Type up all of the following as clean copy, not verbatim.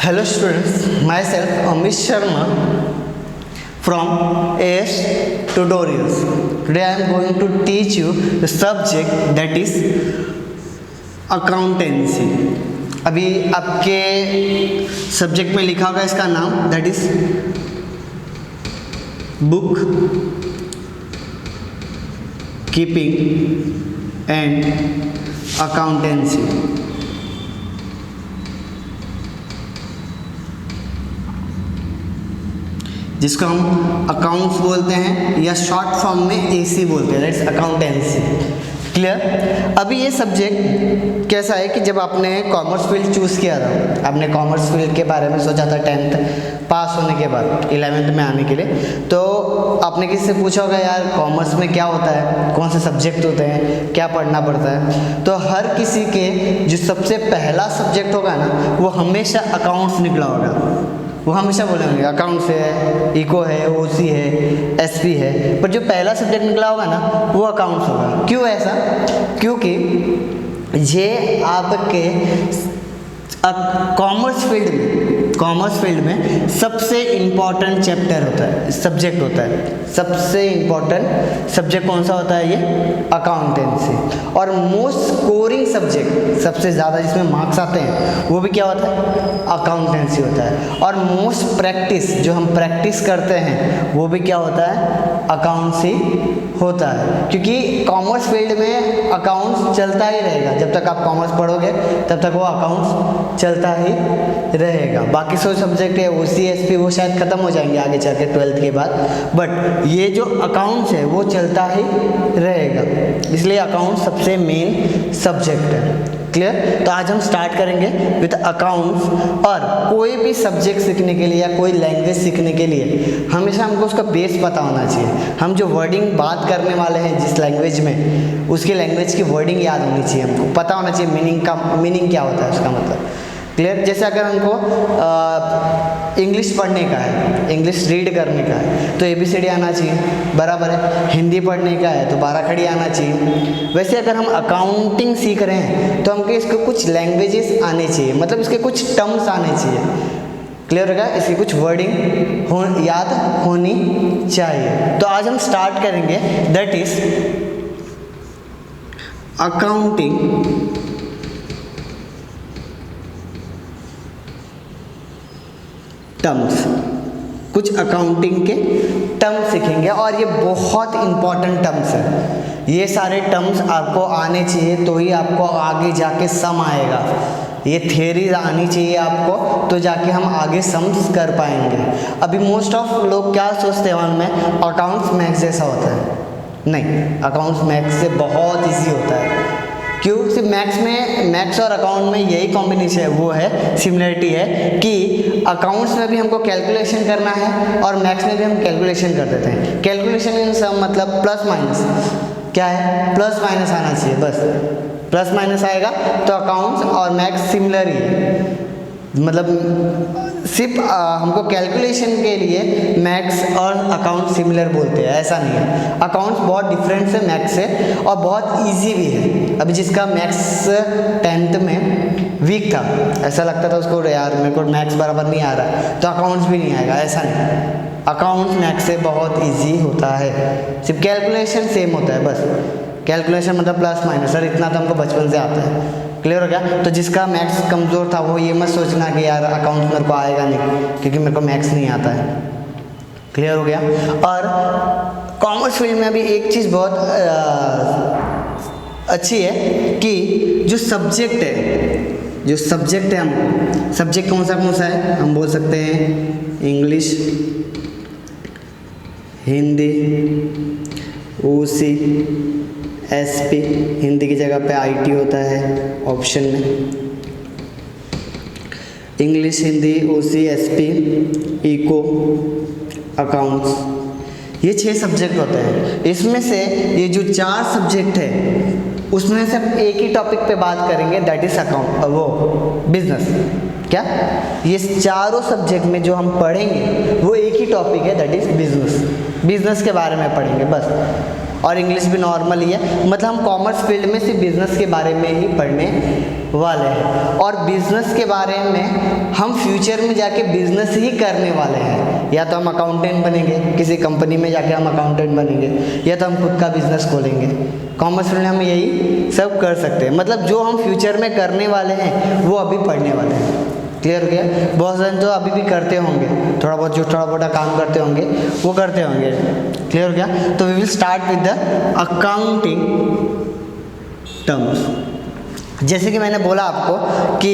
Hello students, myself Amit Sharma from AS Tutorials. Today I am going to teach you the subject that is accountancy. अभी आपके subject में लिखा होगा इसका नाम, that is book keeping and accountancy. जिसको हम अकाउंट्स बोलते हैं या शॉर्ट फॉर्म में एसी बोलते हैं, दैट्स अकाउंटेंसी। क्लियर? अभी ये सब्जेक्ट कैसा है कि जब आपने कॉमर्स फील्ड चूज़ किया था, आपने कॉमर्स फील्ड के बारे में सोचा था 10th पास होने के बाद 11th में आने के लिए, तो आपने किसी से पूछा होगा यार कॉमर्स में क्या होता है, कौन से सब्जेक्ट होते हैं, क्या पढ़ना पड़ता है। तो हर किसी के जो सबसे पहला सब्जेक्ट होगा ना, वो हमेशा अकाउंट्स निकला होगा। वो हमेशा बोलेंगे अकाउंट्स है, इको है, ओसी है, एसपी है, पर जो पहला सब्जेक्ट निकला होगा ना वो अकाउंट्स होगा। क्यों ऐसा? क्योंकि ये आपके कॉमर्स फील्ड में सबसे इम्पॉर्टेंट चैप्टर होता है, सब्जेक्ट होता है। सबसे इम्पॉर्टेंट सब्जेक्ट कौन सा होता है? ये अकाउंटेंसी। और मोस्ट स्कोरिंग सब्जेक्ट, सबसे ज़्यादा जिसमें मार्क्स आते हैं, वो भी क्या होता है? अकाउंटेंसी होता है। और मोस्ट प्रैक्टिस, जो हम प्रैक्टिस करते हैं, वो भी क्या होता है? अकाउंटेंसी होता है। क्योंकि कॉमर्स फील्ड में अकाउंट्स चलता ही रहेगा, जब तक आप कॉमर्स पढ़ोगे तब तक वो अकाउंट्स चलता ही रहेगा। बाकी सब सब्जेक्ट है ओसी एसपी वो शायद ख़त्म हो जाएंगे आगे चल के 12th के बाद, बट ये जो अकाउंट्स है वो चलता ही रहेगा। इसलिए अकाउंट सबसे मेन सब्जेक्ट है। क्लियर? तो आज हम स्टार्ट करेंगे विद अकाउंट्स। और कोई भी सब्जेक्ट सीखने के लिए या कोई लैंग्वेज सीखने के लिए हमेशा हमको उसका बेस पता होना चाहिए। हम जो वर्डिंग बात करने वाले हैं जिस लैंग्वेज में, उसकी लैंग्वेज की वर्डिंग याद होनी चाहिए, हमको पता होना चाहिए मीनिंग क्या होता है, उसका मतलब। क्लियर? जैसे अगर हमको इंग्लिश पढ़ने का है, इंग्लिश रीड करने का है, तो ABCD आना चाहिए, बराबर है। हिंदी पढ़ने का है तो 12 खड़ी आना चाहिए। वैसे अगर हम अकाउंटिंग सीख रहे हैं तो हमको इसके कुछ लैंग्वेजेस आने चाहिए, मतलब इसके कुछ टर्म्स आने चाहिए। क्लियर होगा? इसकी कुछ वर्डिंग याद होनी चाहिए। तो आज हम स्टार्ट करेंगे, दैट इज अकाउंटिंग टर्म्स। कुछ अकाउंटिंग के टर्म्स सीखेंगे और ये बहुत इंपॉर्टेंट टर्म्स है। ये सारे टर्म्स आपको आने चाहिए तो ही आपको आगे जाके सम आएगा। ये थियरी आनी चाहिए आपको, तो जाके हम आगे सम्स कर पाएंगे। अभी मोस्ट ऑफ लोग क्या सोचते हैं मन में, अकाउंट्स मैथ्स जैसा होता है। नहीं, अकाउंट्स मैथ्स से बहुत ईजी होता है। क्यों? सिर्फ मैथ्स और अकाउंट में यही कॉम्बिनेशन है, वो है सिमिलरिटी है कि अकाउंट्स में भी हमको कैलकुलेशन करना है और मैथ्स में भी हम कैलकुलेशन कर देते हैं। कैलकुलेशन इन सब मतलब प्लस माइनस, क्या है? प्लस माइनस आना चाहिए, बस प्लस माइनस आएगा तो अकाउंट्स और मैथ्स सिमिलर ही है। मतलब सिर्फ हमको कैलकुलेशन के लिए मैथ्स और अकाउंट सिमिलर बोलते हैं, ऐसा नहीं है। अकाउंट्स बहुत डिफरेंट है मैथ्स से और बहुत इजी भी है। अभी जिसका मैथ्स 10th में वीक था, ऐसा लगता था उसको यार मेरे को मैथ्स बराबर नहीं आ रहा है, तो अकाउंट्स भी नहीं आएगा, ऐसा नहीं। अकाउंट्स मैथ्स से बहुत ईजी होता है, सिर्फ कैलकुलेशन सेम होता है, बस कैलकुलेशन मतलब प्लस माइनस। सर इतना तो हमको बचपन से आता है। क्लियर हो गया? तो जिसका मैथ्स कमज़ोर था वो ये मत सोचना कि यार अकाउंट्स मेरे को आएगा नहीं, क्योंकि मेरे को मैथ्स नहीं आता है। क्लियर हो गया? और कॉमर्स फील्ड में अभी एक चीज़ बहुत अच्छी है कि जो सब्जेक्ट है हम सब्जेक्ट कौन सा है, हम बोल सकते हैं इंग्लिश, हिंदी, ओसी, एसपी। हिंदी की जगह पे IT होता है ऑप्शन में। इंग्लिश, हिंदी, ओसी, एसपी, इको, अकाउंट्स, ये 6 सब्जेक्ट होते हैं। इसमें से ये जो 4 सब्जेक्ट है उसमें से हम एक ही टॉपिक पे बात करेंगे, दैट इज बिजनेस। क्या? ये चारों सब्जेक्ट में जो हम पढ़ेंगे वो एक ही टॉपिक है, दैट इज बिजनेस के बारे में पढ़ेंगे बस। और इंग्लिश भी नॉर्मल ही है, मतलब हम कॉमर्स फील्ड में सिर्फ बिजनेस के बारे में ही पढ़ने वाले हैं। और बिजनेस के बारे में हम फ्यूचर में जाके बिजनेस ही करने वाले हैं, या तो हम अकाउंटेंट बनेंगे, किसी कंपनी में जाके हम अकाउंटेंट बनेंगे, या तो हम खुद का बिजनेस खोलेंगे। कॉमर्स फील्ड में हम यही सब कर सकते हैं, मतलब जो हम फ्यूचर में करने वाले हैं वो अभी पढ़ने वाले हैं। क्लियर हो गया? बहुत सारे तो अभी भी करते होंगे, थोड़ा बहुत जो थोड़ा मोटा काम करते होंगे वो करते होंगे। क्लियर हो गया? तो we will start with the accounting terms. जैसे कि मैंने बोला आपको कि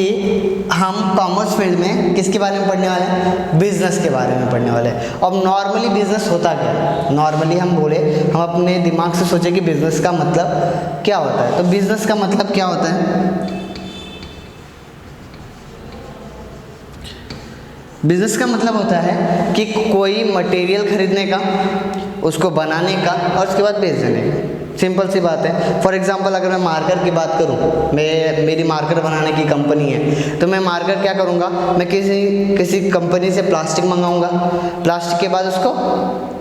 हम कॉमर्स फील्ड में किसके बारे में पढ़ने वाले हैं? बिजनेस के बारे में पढ़ने वाले हैं। अब नॉर्मली बिजनेस होता क्या है? नॉर्मली हम बोले, हम अपने दिमाग से सोचे कि बिजनेस का मतलब क्या होता है, तो बिजनेस का मतलब क्या होता है? बिजनेस का मतलब होता है कि कोई मटेरियल खरीदने का, उसको बनाने का और उसके बाद बेच देने का। सिंपल सी बात है। फॉर एग्जांपल अगर मैं मार्कर की बात करूं, मेरी मार्कर बनाने की कंपनी है, तो मैं मार्कर क्या करूंगा, मैं किसी कंपनी से प्लास्टिक मंगाऊंगा, प्लास्टिक के बाद उसको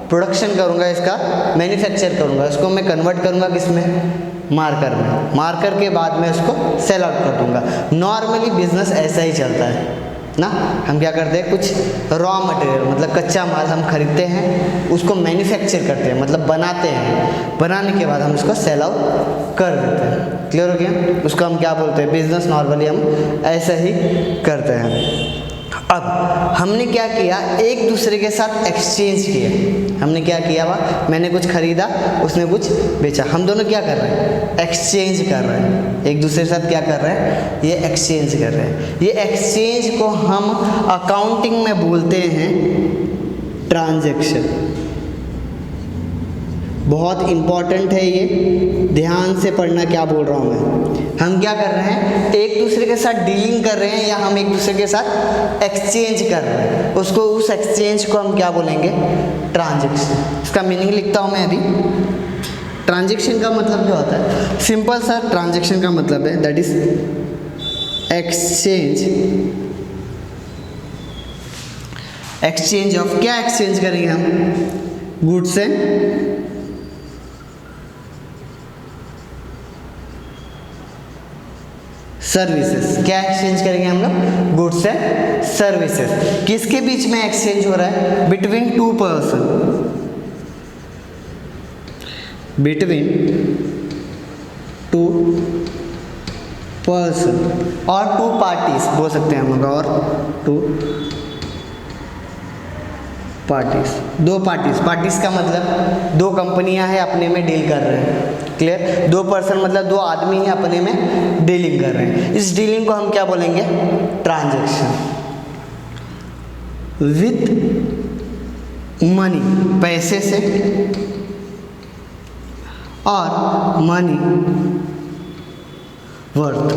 प्रोडक्शन करूंगा, इसका मैन्युफैक्चर करूंगा, उसको मैं कन्वर्ट करूंगा किसमें? मार्कर में। मार्कर के बाद मैं उसको सेल आउट कर दूंगा। नॉर्मली बिजनेस ऐसा ही चलता है ना। हम क्या करते हैं, कुछ रॉ मटेरियल मतलब कच्चा माल हम खरीदते हैं, उसको मैन्युफैक्चर करते हैं मतलब बनाते हैं, बनाने के बाद हम उसको सेल आउट कर देते हैं। क्लियर हो गया? उसको हम क्या बोलते हैं? बिजनेस। नॉर्मली हम ऐसा ही करते हैं। अब हमने क्या किया, एक दूसरे के साथ एक्सचेंज किया। हमने क्या किया, वह मैंने कुछ खरीदा, उसने कुछ बेचा, हम दोनों क्या कर रहे हैं? एक्सचेंज कर रहे हैं। एक दूसरे के साथ क्या कर रहे हैं? ये एक्सचेंज कर रहे हैं। ये एक्सचेंज को हम अकाउंटिंग में बोलते हैं ट्रांजैक्शन। बहुत इंपॉर्टेंट है ये, ध्यान से पढ़ना क्या बोल रहा हूँ मैं। हम क्या कर रहे हैं? एक दूसरे के साथ डीलिंग कर रहे हैं, या हम एक दूसरे के साथ एक्सचेंज कर रहे हैं, उसको, उस एक्सचेंज को हम क्या बोलेंगे? ट्रांजैक्शन। इसका मीनिंग लिखता हूँ मैं अभी। ट्रांजैक्शन का मतलब क्या होता है? सिंपल सा ट्रांजैक्शन का मतलब है that is exchange. Exchange of, क्या एक्सचेंज करेंगे हम? Goods and services. क्या एक्सचेंज करेंगे हम लोग? Goods and services. किसके बीच में एक्सचेंज हो रहा है? Between two person, between two person और टू पार्टीज बोल सकते हैं हम लोग, और टू पार्टीज, दो पार्टीज। पार्टीज का मतलब दो कंपनियां हैं अपने में डील कर रहे हैं। क्लियर? दो पर्सन मतलब दो आदमी हैं अपने में डीलिंग कर रहे हैं। इस डीलिंग को हम क्या बोलेंगे? ट्रांजैक्शन। विथ मनी, पैसे से, और मनी वर्थ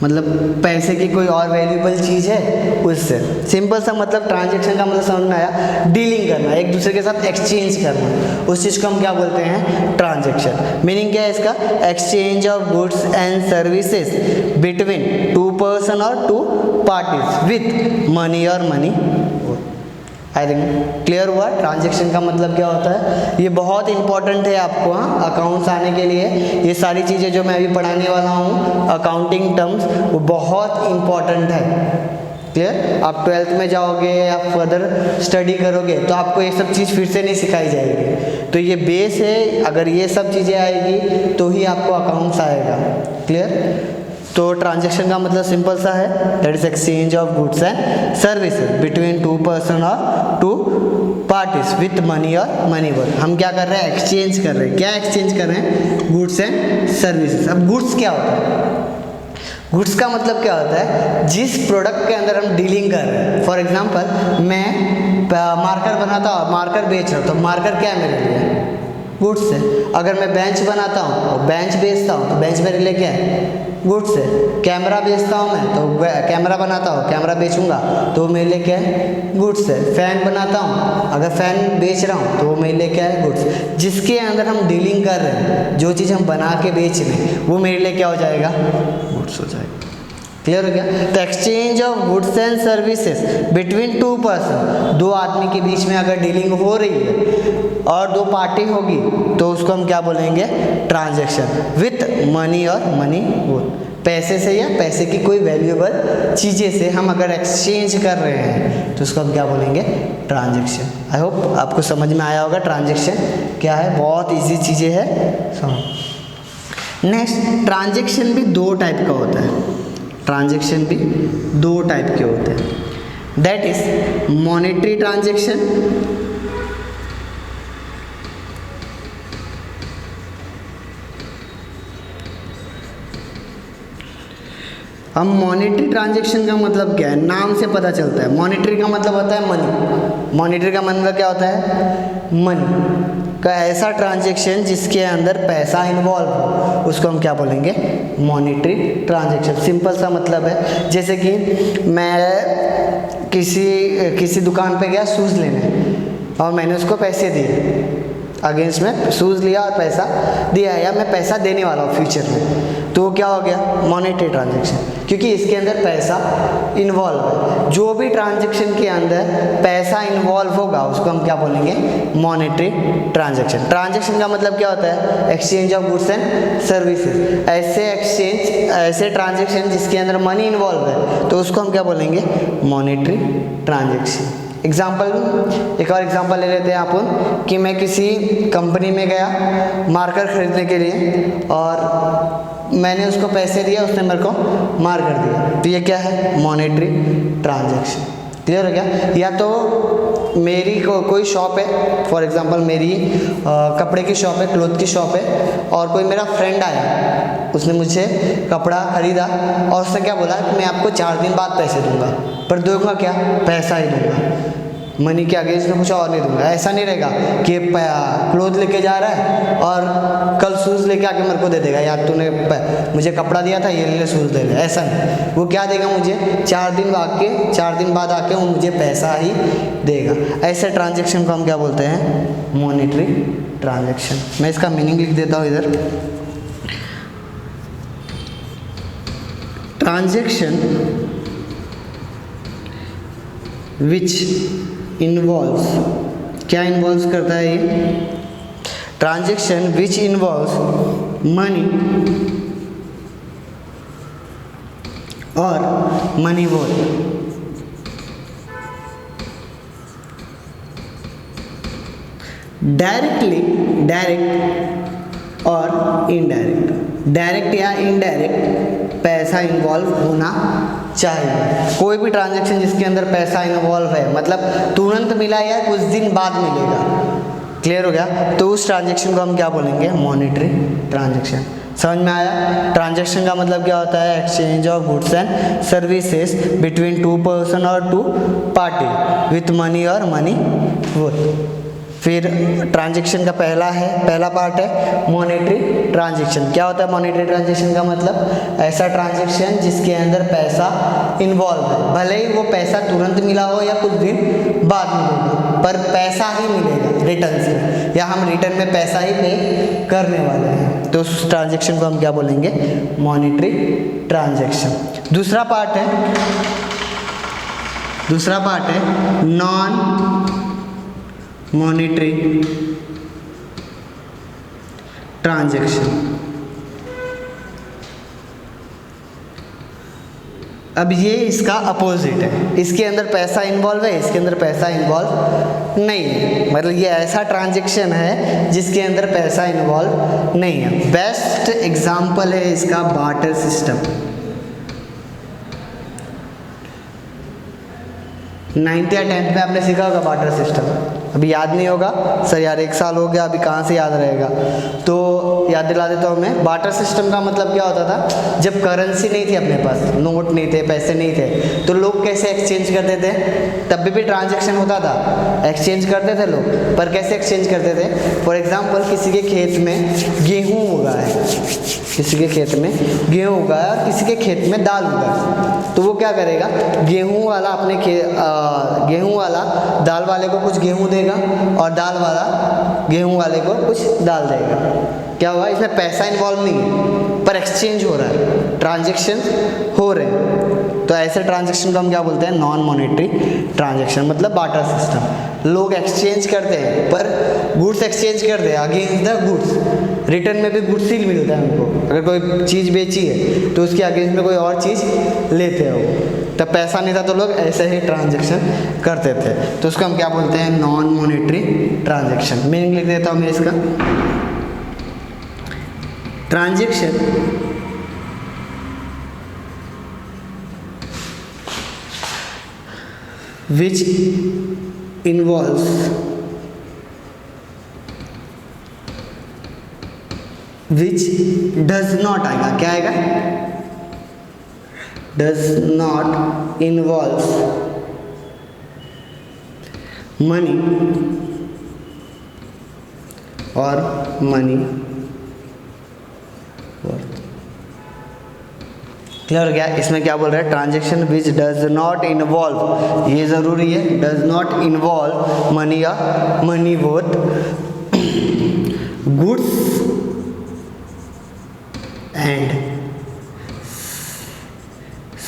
मतलब पैसे की कोई और वैल्यूएबल चीज़ है उससे। सिंपल सा मतलब ट्रांजैक्शन का मतलब समझ में आया? डीलिंग करना, एक दूसरे के साथ एक्सचेंज करना, उस चीज़ को हम क्या बोलते हैं? ट्रांजैक्शन। मीनिंग क्या है इसका? Exchange of goods and services between two person और टू पार्टीज विथ मनी और मनी। आई थिंक क्लियर हुआ ट्रांजैक्शन का मतलब क्या होता है। ये बहुत इंपॉर्टेंट है आपको, हाँ, अकाउंट्स आने के लिए। ये सारी चीज़ें जो मैं अभी पढ़ाने वाला हूँ, अकाउंटिंग टर्म्स, वो बहुत इंपॉर्टेंट है। क्लियर? आप 12th में जाओगे या फर्दर स्टडी करोगे तो आपको ये सब चीज़ फिर से नहीं सिखाई जाएगी। तो ये बेस है, अगर ये सब चीज़ें आएगी तो ही आपको अकाउंट्स आएगा। क्लियर? तो ट्रांजैक्शन का मतलब सिंपल सा है, that is exchange of goods and services between two person और टू पार्टीज विथ मनी और मनी वर्थ। हम क्या कर रहे हैं? एक्सचेंज कर रहे हैं। क्या एक्सचेंज कर रहे हैं? Goods and services. अब गुड्स क्या होता है? गुड्स का मतलब क्या होता है? जिस प्रोडक्ट के अंदर हम डीलिंग कर रहे हैं। फॉर एग्जांपल मैं मार्कर बनाता हूँ, मार्कर बेच रहा हूँ, तो मार्कर क्या है मेरे लिए? गुड्स है। अगर मैं बेंच बनाता हूँ और बेंच बेचता हूँ तो बेंच मेरे लिए क्या है? गुड्स है। कैमरा बेचता हूँ मैं तो कैमरा बनाता हूँ, कैमरा बेचूंगा तो मेरे लिए क्या है? गुड्स है। फैन बनाता हूँ, अगर फैन बेच रहा हूँ तो वो मेरे लिए क्या है? गुड्स। जिसके अंदर हम डीलिंग कर रहे हैं, जो चीज़ हम बना के बेच रहे हैं, वो मेरे लिए क्या हो जाएगा? गुड्स हो जाएगा। क्लियर हो गया? तो exchange of goods and services between two person, दो आदमी के बीच में अगर डीलिंग हो रही है और दो पार्टी होगी तो उसको हम क्या बोलेंगे? ट्रांजैक्शन विथ मनी और मनी वर्थ। पैसे से या पैसे की कोई वैल्यूएबल चीज़ें से हम अगर एक्सचेंज कर रहे हैं तो उसको हम क्या बोलेंगे, ट्रांजैक्शन। आई होप आपको समझ में आया होगा ट्रांजैक्शन क्या है, बहुत इजी चीज़ें है। नेक्स्ट, ट्रांजैक्शन भी दो टाइप का होता है, ट्रांजैक्शन भी दो टाइप के होते हैं, दैट इज मॉनेटरी ट्रांजैक्शन अब मॉनेटरी ट्रांजैक्शन का मतलब क्या है, नाम से पता चलता है। मॉनेटरी का मतलब होता है मनी, मॉनेटरी का मतलब क्या होता है, मनी का ऐसा ट्रांजैक्शन जिसके अंदर पैसा इन्वॉल्व हो, उसको हम क्या बोलेंगे, मॉनेटरी ट्रांजैक्शन। सिंपल सा मतलब है, जैसे कि मैं किसी दुकान पे गया शूज़ लेने और मैंने उसको पैसे दिए, अगेंस्ट में शूज़ लिया और पैसा दिया, या मैं पैसा देने वाला हूँ फ्यूचर में, तो क्या हो गया, मॉनेटरी ट्रांजैक्शन, क्योंकि इसके अंदर पैसा इन्वॉल्व है। जो भी ट्रांजैक्शन के अंदर पैसा इन्वॉल्व होगा उसको हम क्या बोलेंगे, मॉनेटरी ट्रांजैक्शन। ट्रांजैक्शन का मतलब क्या होता है, exchange of goods and services. ऐसे ट्रांजैक्शन जिसके अंदर मनी इन्वॉल्व है तो उसको हम क्या बोलेंगे, मॉनेटरी ट्रांजैक्शन। एग्जाम्पल, एक और एग्जाम्पल ले लेते हैं अपन कि मैं किसी कंपनी में गया मार्कर खरीदने के लिए और मैंने उसको पैसे दिया, उसने मेरे को मार्कर दिया, तो ये क्या है, मॉनेटरी ट्रांजैक्शन। क्लियर हो गया। या तो मेरी कोई शॉप है, फॉर एग्जांपल मेरी कपड़े की शॉप है, क्लोथ की शॉप है, और कोई मेरा फ्रेंड आया, उसने मुझे कपड़ा खरीदा और उसने क्या बोला कि मैं आपको 4 दिन बाद पैसे दूंगा, पर दूंगा क्या, पैसा ही दूंगा, मनी के अगेंस्ट में कुछ और नहीं दूंगा। ऐसा नहीं रहेगा कि क्लोथ लेके जा रहा है और कल शूज़ लेके आके मेरे को दे देगा, यार तूने मुझे कपड़ा दिया था, ये ले शूज़ ले ले, ऐसा नहीं। वो क्या देगा मुझे, 4 दिन बाद आके वो मुझे पैसा ही देगा। ऐसे ट्रांजैक्शन को हम क्या बोलते हैं, मॉनेटरी ट्रांजैक्शन। मैं इसका मीनिंग लिख देता हूँ इधर। ट्रांजैक्शन विच इन्वॉल्व्स, क्या इन्वॉल्व्स करता है ये, ट्रांजैक्शन विच इन्वॉल्व्स मनी और मनी वर्थ, डायरेक्ट और इनडायरेक्ट। डायरेक्ट या इनडायरेक्ट पैसा इन्वॉल्व होना चाहिए। कोई भी ट्रांजैक्शन जिसके अंदर पैसा इन्वॉल्व है, मतलब तुरंत मिला या कुछ दिन बाद मिलेगा, क्लियर हो गया, तो उस ट्रांजैक्शन को हम क्या बोलेंगे, मॉनेटरी ट्रांजैक्शन। समझ में आया। ट्रांजैक्शन का मतलब क्या होता है, exchange of goods and services between 2 person और 2 पार्टी विथ मनी और मनी वर्थ। फिर ट्रांजैक्शन का पहला पार्ट है मॉनेटरी ट्रांजैक्शन। क्या होता है मॉनेटरी ट्रांजैक्शन का मतलब, ऐसा ट्रांजैक्शन जिसके अंदर पैसा इन्वॉल्व है, भले ही वो पैसा तुरंत मिला हो या कुछ दिन बाद मिलेगा, पर पैसा ही मिलेगा रिटर्न से, या हम रिटर्न में पैसा ही पे करने वाले हैं, तो उस ट्रांजैक्शन को हम क्या बोलेंगे, मॉनेटरी ट्रांजैक्शन। दूसरा पार्ट है नॉन मॉनेटरी ट्रांजैक्शन। अब ये इसका अपोजिट है, इसके अंदर पैसा इन्वॉल्व है, इसके अंदर पैसा इन्वॉल्व नहीं है, मतलब ये ऐसा ट्रांजैक्शन है जिसके अंदर पैसा इन्वॉल्व नहीं है। बेस्ट एग्जांपल है इसका बार्टर सिस्टम। 9th या 10th में आपने सीखा होगा बार्टर सिस्टम, अभी याद नहीं होगा सर, यार 1 साल हो गया, अभी कहाँ से याद रहेगा, तो याद दिला देता हूँ मैं। बार्टर सिस्टम का मतलब क्या होता था, जब करेंसी नहीं थी अपने पास, नोट नहीं थे, पैसे नहीं थे, तो लोग कैसे एक्सचेंज करते थे, तब भी ट्रांजैक्शन होता था, एक्सचेंज करते थे लोग, पर कैसे एक्सचेंज करते थे। फॉर एग्जाम्पल किसी के खेत में गेहूँ उगा है, किसी के खेत में गेहूँ उगा है और किसी के खेत में दाल उगा है, तो वो क्या करेगा, गेहूँ वाला दाल वाले को कुछ गेहूँ देगा और दाल वाला गेहूँ वाले को कुछ दाल देगा। क्या हुआ, इसमें पैसा इन्वॉल्व नहीं है, पर एक्सचेंज हो रहा है, ट्रांजैक्शन हो रहे हैं, तो ऐसे ट्रांजैक्शन को हम क्या बोलते हैं, नॉन मॉनेटरी ट्रांजैक्शन, मतलब बार्टर सिस्टम। लोग एक्सचेंज करते हैं, पर गुड्स एक्सचेंज करते हैं अगेंस्ट द गुड्स, रिटर्न में भी गुड्स ही मिलता है हमको। अगर कोई चीज़ बेची है तो उसके अगेंस्ट में कोई और चीज़ लेते हैं वो, तब पैसा नहीं था तो लोग ऐसे ही ट्रांजेक्शन करते थे, तो उसको हम क्या बोलते हैं, नॉन मॉनेटरी ट्रांजेक्शन। मीनिंग लिख देता हूँ मैं इसका, transaction which involves which does not आएगा, क्या आएगा, does not involve money or money worth। Clear हो गया। इसमें क्या बोल रहा है, transaction which does not involve, ये ज़रूरी है, डज नॉट इन्वॉल्व मनी या money worth, goods and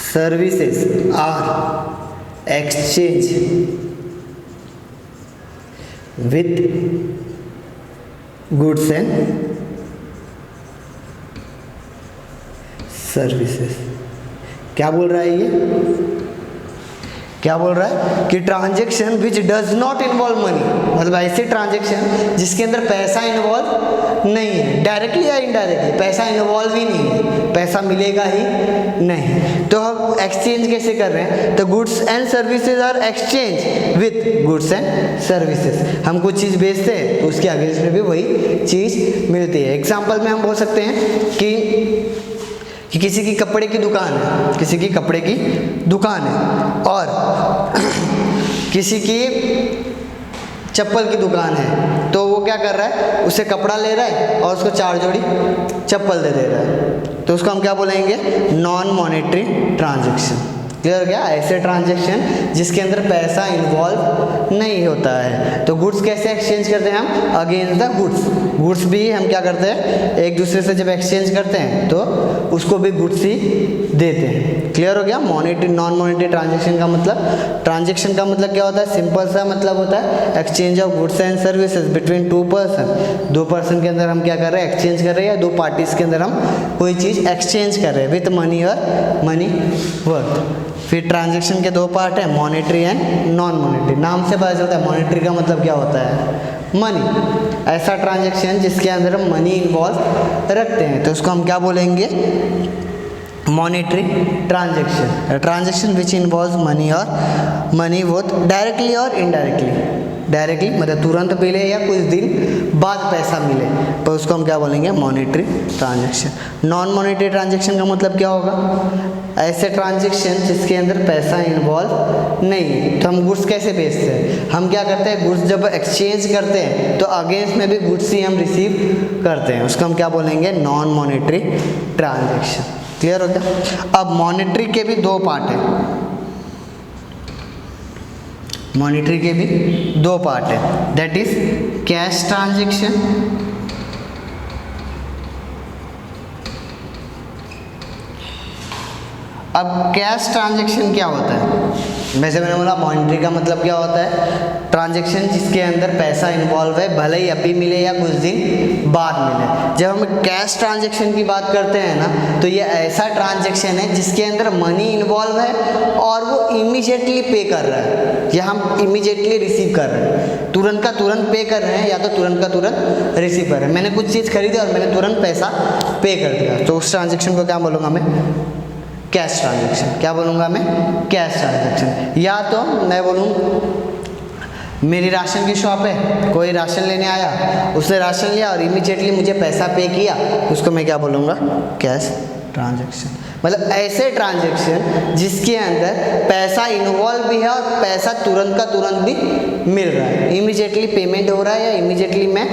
services are exchange with goods and services. क्या बोल रहा है ये, क्या बोल रहा है कि transaction which does not involve money, मतलब ऐसे ट्रांजेक्शन जिसके अंदर पैसा इन्वॉल्व नहीं है, डायरेक्टली या इनडायरेक्टली पैसा इन्वॉल्व ही नहीं है, पैसा मिलेगा ही नहीं, तो हम एक्सचेंज कैसे कर रहे हैं, तो goods and services are exchange with goods and services. हम कुछ चीज़ बेचते हैं तो उसके अगेंस्ट में भी वही चीज़ मिलती है। एग्जाम्पल में हम बोल सकते हैं कि किसी की कपड़े की दुकान है, किसी की कपड़े की दुकान है और किसी की चप्पल की दुकान है, तो वो क्या कर रहा है, उसे कपड़ा ले रहा है और उसको 4 जोड़ी चप्पल दे रहा है, तो उसको हम क्या बोलेंगे, नॉन मॉनेटरी ट्रांजेक्शन। क्लियर हो गया। ऐसे ट्रांजेक्शन जिसके अंदर पैसा इन्वॉल्व नहीं होता है। तो गुड्स कैसे एक्सचेंज करते हैं हम, अगेंस्ट द गुड्स। गुड्स भी हम क्या करते हैं, एक दूसरे से जब एक्सचेंज करते हैं तो उसको भी गुड्स ही देते हैं। क्लियर हो गया। मॉनेटरी नॉन मॉनेटरी ट्रांजेक्शन का मतलब, ट्रांजेक्शन का मतलब क्या होता है, सिंपल सा मतलब होता है exchange of goods and services between 2 person. 2 person के अंदर हम क्या कर रहे हैं, एक्सचेंज कर रहे हैं, या 2 पार्टीज के अंदर हम कोई चीज़ एक्सचेंज कर रहे हैं विथ मनी और मनी वर्थ। फिर ट्रांजेक्शन के 2 पार्ट है, मॉनेटरी एंड नॉन मॉनेटरी। नाम से पता चलता है मॉनेटरी का मतलब क्या होता है, मनी। ऐसा ट्रांजेक्शन जिसके अंदर हम मनी इन्वॉल्व रखते हैं तो उसको हम क्या बोलेंगे, monetary transaction. Transaction which involve money और मनी वर्थ डायरेक्टली और इनडायरेक्टली। डायरेक्टली मतलब तुरंत मिले या कुछ दिन बाद पैसा मिले तो उसको हम क्या बोलेंगे, monetary transaction. Non monetary transaction का मतलब क्या होगा, ऐसे ट्रांजेक्शन जिसके अंदर पैसा इन्वॉल्व नहीं है। तो हम गुड्स कैसे बेचते हैं, हम क्या करते हैं, गुड्स जब एक्सचेंज करते हैं तो अगेंस्ट में भी गुड्स ही हम रिसीव करते हैं, उसको हम क्या बोलेंगे, नॉन मॉनेटरी ट्रांजेक्शन। क्लियर हो गया। अब मॉनेटरी के भी 2 पार्ट हैं, मॉनेटरी के भी 2 पार्ट है, दैट इज कैश ट्रांजेक्शन अब कैश ट्रांजेक्शन क्या होता है, वैसे मैंने बोला मॉनेटरी का मतलब क्या होता है, ट्रांजेक्शन जिसके अंदर पैसा इन्वॉल्व है, भले ही अभी मिले या कुछ दिन बाद मिले। जब हम कैश ट्रांजेक्शन की बात करते हैं ना, तो ये ऐसा ट्रांजेक्शन है जिसके अंदर मनी इन्वॉल्व है और वो इमीडिएटली पे कर रहा है, या हम इमीडिएटली रिसीव कर रहे हैं, तुरंत का तुरंत पे कर रहे हैं या तो तुरंत का तुरंत रिसीव कर रहे हैं। मैंने कुछ चीज़ खरीदी और मैंने तुरंत पैसा पे कर दिया, तो उस ट्रांजेक्शन को क्या बोलूँगा मैं, कैश ट्रांजेक्शन। क्या बोलूँगा मैं, कैश ट्रांजेक्शन। या तो मैं बोलूँ मेरी राशन की शॉप है, कोई राशन लेने आया, उसने राशन लिया और इमीडिएटली मुझे पैसा पे किया, उसको मैं क्या बोलूँगा, कैश ट्रांजेक्शन। मतलब ऐसे ट्रांजेक्शन जिसके अंदर पैसा इन्वॉल्व भी है और पैसा तुरंत का तुरंत भी मिल रहा है, इमीडिएटली पेमेंट हो रहा है या इमीडिएटली मैं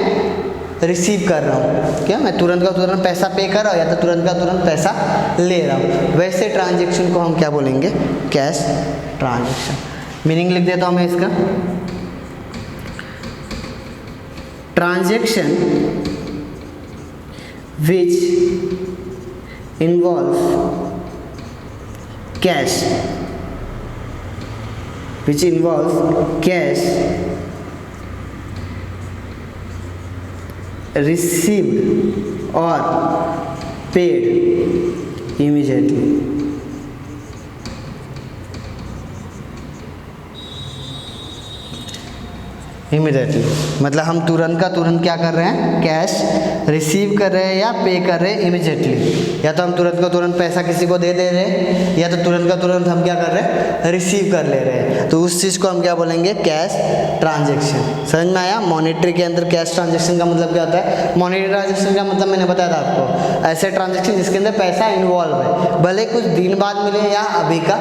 रिसीव कर रहा हूँ, क्या मैं तुरंत का तुरंत पैसा पे कर रहा हूँ या तो तुरंत का तुरंत पैसा ले रहा हूँ, वैसे ट्रांजेक्शन को हम क्या बोलेंगे, कैश ट्रांजेक्शन। मीनिंग लिख देता हूँ मैं इसका, transaction which involve cash, which involve cash received और पेड इमीडिएटली। इमीडिएटली मतलब हम तुरंत का तुरंत क्या कर रहे हैं, कैश रिसीव कर रहे हैं या पे कर रहे हैं इमीडिएटली। या तो हम तुरंत का तुरंत पैसा किसी को दे रहे हैं, या तो तुरंत का तुरंत हम क्या कर रहे हैं, रिसीव कर ले रहे हैं। तो उस चीज़ को हम क्या बोलेंगे, कैश ट्रांजेक्शन। समझ में आया? मॉनेटरी के अंदर कैश ट्रांजेक्शन का मतलब क्या होता है? मॉनेटरी ट्रांजेक्शन का मतलब मैंने बताया था आपको, ऐसे ट्रांजेक्शन जिसके अंदर पैसा इन्वॉल्व है, भले कुछ दिन बाद मिले या अभी का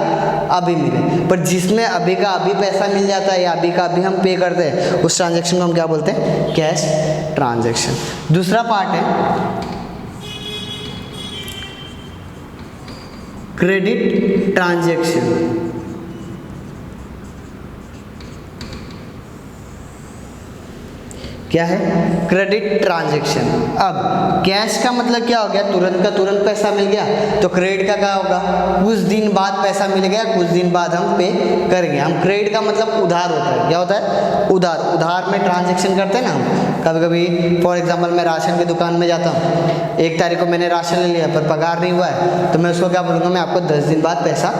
अभी मिले, पर जिसमें अभी का अभी पैसा मिल जाता है या अभी का अभी हम पे करते हैं, उस ट्रांजैक्शन को हम क्या बोलते हैं, कैश ट्रांजैक्शन। दूसरा पार्ट है क्रेडिट ट्रांजैक्शन। क्या है, क्रेडिट ट्रांजैक्शन। अब कैश का मतलब क्या हो गया, तुरंत का तुरंत पैसा मिल गया, तो क्रेडिट का क्या होगा, कुछ दिन बाद पैसा मिल गया, कुछ दिन बाद हम पे करेंगे। हम क्रेडिट का मतलब उधार होता है, क्या होता है, उधार। उधार में ट्रांजैक्शन करते हैं ना हम। कभी कभी फॉर एग्जांपल मैं राशन की दुकान में जाता हूँ, 1 तारीख को मैंने राशन ले लिया पर पगार नहीं हुआ है, तो मैं उसको क्या बोलूँगा, मैं आपको 10 दिन बाद पैसा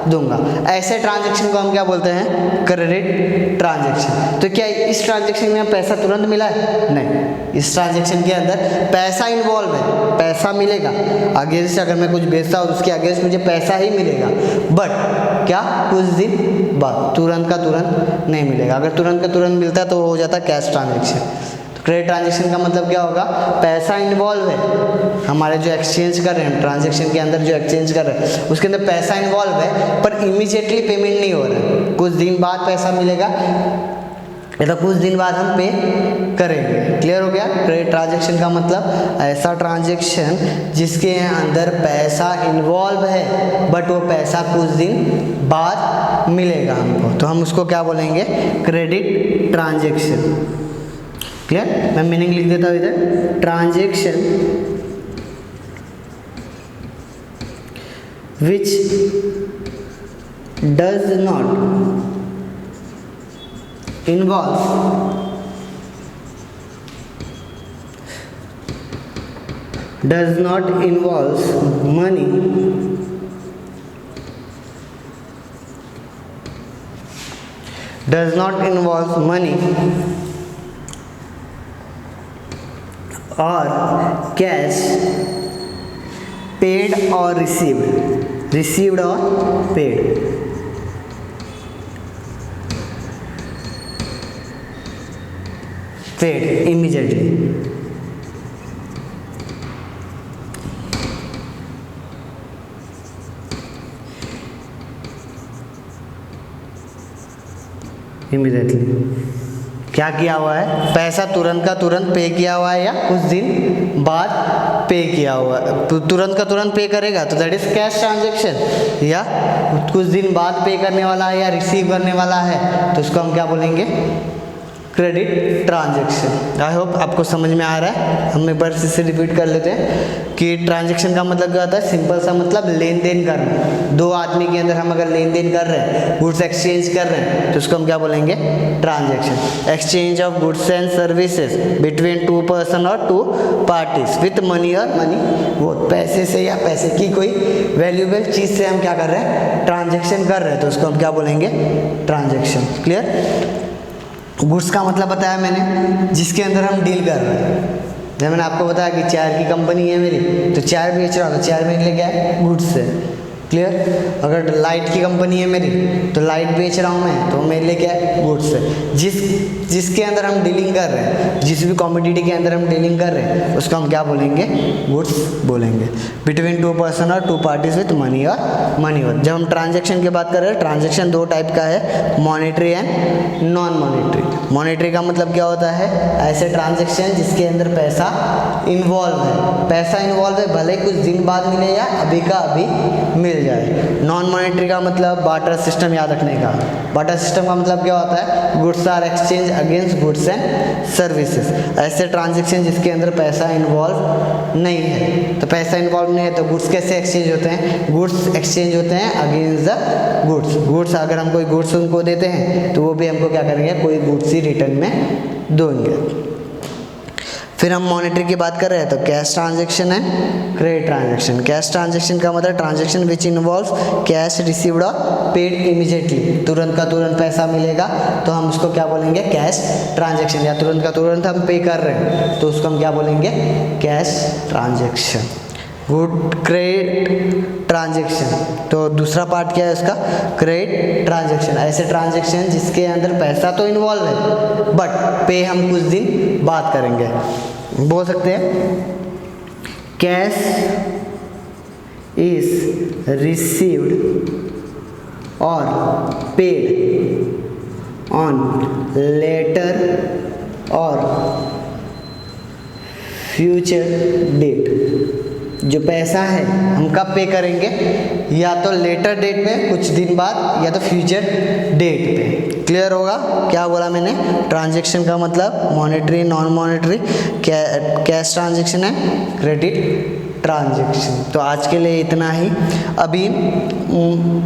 दूंगा। ऐसे ट्रांजैक्शन को हम क्या बोलते हैं, क्रेडिट ट्रांजैक्शन। तो क्या इस ट्रांजैक्शन में पैसा तुरंत मिला है? नहीं, इस ट्रांजैक्शन के अंदर पैसा इन्वॉल्व है, पैसा मिलेगा अगेंस्ट। अगर मैं कुछ बेचता हूँ उसके अगेंस्ट मुझे पैसा ही मिलेगा, बट क्या कुछ दिन बाद, तुरंत का तुरंत नहीं मिलेगा। अगर तुरंत का तुरंत मिलता है तो हो जाता है कैश ट्रांजैक्शन। तो क्रेडिट ट्रांजैक्शन का मतलब क्या होगा, पैसा इन्वॉल्व है, हमारे जो एक्सचेंज कर रहे हैं ट्रांजैक्शन के अंदर, जो एक्सचेंज कर रहे हैं उसके अंदर पैसा इन्वॉल्व है, पर इमीडिएटली पेमेंट नहीं हो रहा है, कुछ दिन बाद पैसा मिलेगा या तो कुछ दिन बाद हम पे करेंगे। क्लियर हो गया? क्रेडिट ट्रांजैक्शन का मतलब ऐसा ट्रांजैक्शन जिसके अंदर पैसा इन्वॉल्व है, बट वो पैसा कुछ दिन बाद मिलेगा हमको, तो हम उसको क्या बोलेंगे, क्रेडिट ट्रांजैक्शन। क्लियर? मैं मीनिंग लिख देता हूँ इधर, transaction which does not involve does not involve money or cash paid or received or paid। Paid immediately. क्या किया हुआ है, पैसा तुरंत का तुरंत पे किया हुआ है या कुछ दिन बाद पे किया हुआ है। तुरंत का तुरंत पे करेगा तो दैट इज कैश ट्रांजैक्शन, या कुछ दिन बाद पे करने वाला है या रिसीव करने वाला है तो उसको हम क्या बोलेंगे, क्रेडिट ट्रांजैक्शन। आई होप आपको समझ में आ रहा है। हम एक बार से रिपीट कर लेते हैं कि ट्रांजैक्शन का मतलब क्या होता है, सिंपल सा मतलब लेन देन करना। 2 आदमी के अंदर हम अगर लेन देन कर रहे हैं, गुड्स एक्सचेंज कर रहे हैं, तो उसको हम क्या बोलेंगे, transaction. Exchange of goods and services between 2 person और 2 पार्टीज विथ मनी और मनी, वो पैसे से या पैसे की कोई वैल्यूएबल चीज़ से हम क्या कर रहे हैं, ट्रांजैक्शन कर रहे हैं, तो उसको हम क्या बोलेंगे, ट्रांजैक्शन। क्लियर? गुड्स का मतलब बताया मैंने, जिसके अंदर हम डील कर रहे हैं। जब मैंने आपको बताया कि चाय की कंपनी है मेरी, तो चाय बेच रहा हूँ, तो चाय मेरे लिए क्या है, गुड्स है। क्लियर? अगर लाइट की कंपनी है मेरी, तो लाइट बेच रहा हूँ मैं, तो मेरे लिए क्या है, गुड्स है। जिसके अंदर हम डीलिंग कर रहे हैं, जिस भी कॉमोडिटी के अंदर हम डीलिंग कर रहे हैं, उसको हम क्या बोलेंगे, गुड्स बोलेंगे। बिटवीन 2 पर्सन और 2 पार्टीज विथ मनी और मनी और। जब हम ट्रांजैक्शन की बात कर रहे हैं, ट्रांजैक्शन 2 टाइप का है, monetary and non monetary. Monetary का मतलब क्या होता है, ऐसे ट्रांजैक्शन जिसके अंदर पैसा इन्वॉल्व है, पैसा इन्वॉल्व है, भले कुछ दिन बाद मिले या अभी का अभी मिल जाए। नॉन मॉनेटरी का मतलब बार्टर सिस्टम, याद रखने का। बार्टर सिस्टम का मतलब क्या होता है, goods are exchange against goods and services. ऐसे ट्रांजैक्शन जिसके अंदर पैसा इन्वॉल्व नहीं है। तो पैसा इन्वॉल्व नहीं है तो गुड्स कैसे एक्सचेंज होते हैं, गुड्स एक्सचेंज होते हैं अगेंस्ट द गुड्स। गुड्स अगर हम कोई गुड्स उनको देते हैं तो वो भी हमको क्या करेंगे, कोई गुड्स ही रिटर्न में देंगे। फिर हम मॉनेटरी की बात कर रहे हैं तो कैश ट्रांजैक्शन है, क्रेडिट ट्रांजैक्शन। कैश ट्रांजैक्शन का मतलब transaction which involve cash received और पेड इमीडिएटली, तुरंत का तुरंत पैसा मिलेगा तो हम उसको क्या बोलेंगे, कैश ट्रांजैक्शन। या तुरंत का तुरंत हम पे कर रहे हैं तो उसको हम क्या बोलेंगे, cash transaction. Good, credit transaction, तो दूसरा पार्ट क्या है उसका, क्रेडिट ट्रांजैक्शन। ऐसे ट्रांजैक्शन जिसके अंदर पैसा तो इन्वॉल्व है बट पे हम कुछ दिन बाद करेंगे। बोल सकते हैं कैश इज रिसीव्ड और पेड ऑन लेटर और फ्यूचर डेट। जो पैसा है हम कब पे करेंगे, या तो लेटर डेट पे कुछ दिन बाद, या तो फ्यूचर डेट पे। क्लियर होगा क्या बोला मैंने। ट्रांजैक्शन का मतलब monetary, non monetary, cash transaction है, क्रेडिट ट्रांजैक्शन। तो आज के लिए इतना ही। अभी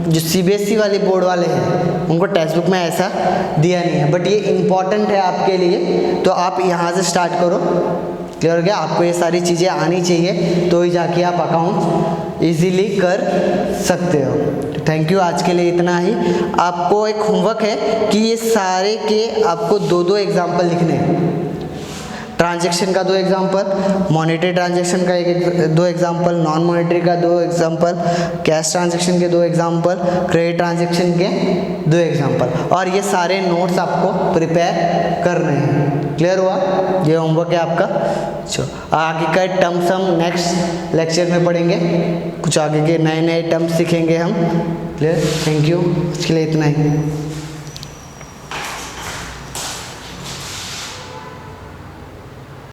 जो सीबीएसई वाले बोर्ड वाले हैं उनको टेक्स्ट बुक में ऐसा दिया नहीं है, बट ये इम्पॉर्टेंट है आपके लिए, तो आप यहाँ से स्टार्ट करो। क्लियर हो गया, आपको ये सारी चीज़ें आनी चाहिए तो ही जाके आप अकाउंट इजीली कर सकते हो। थैंक यू, आज के लिए इतना ही। आपको एक होमवर्क है कि ये सारे के आपको दो दो एग्जाम्पल लिखने हैं। ट्रांजैक्शन का 2 एग्जाम्पल, मॉनेटरी ट्रांजैक्शन का दो एग्जाम्पल, नॉन मॉनेटरी का 2 एग्जाम्पल, कैश ट्रांजैक्शन के 2 एग्जाम्पल, क्रेडिट ट्रांजैक्शन के 2 एग्जाम्पल। और ये सारे नोट्स आपको प्रिपेयर करने हैं। क्लियर हुआ, ये होमवर्क है आपका। चलो आगे का टर्म्स हम नेक्स्ट लेक्चर में पढ़ेंगे, कुछ आगे के नए नए टर्म्स सीखेंगे हम। क्लियर, थैंक यू, इसके लिए इतना ही।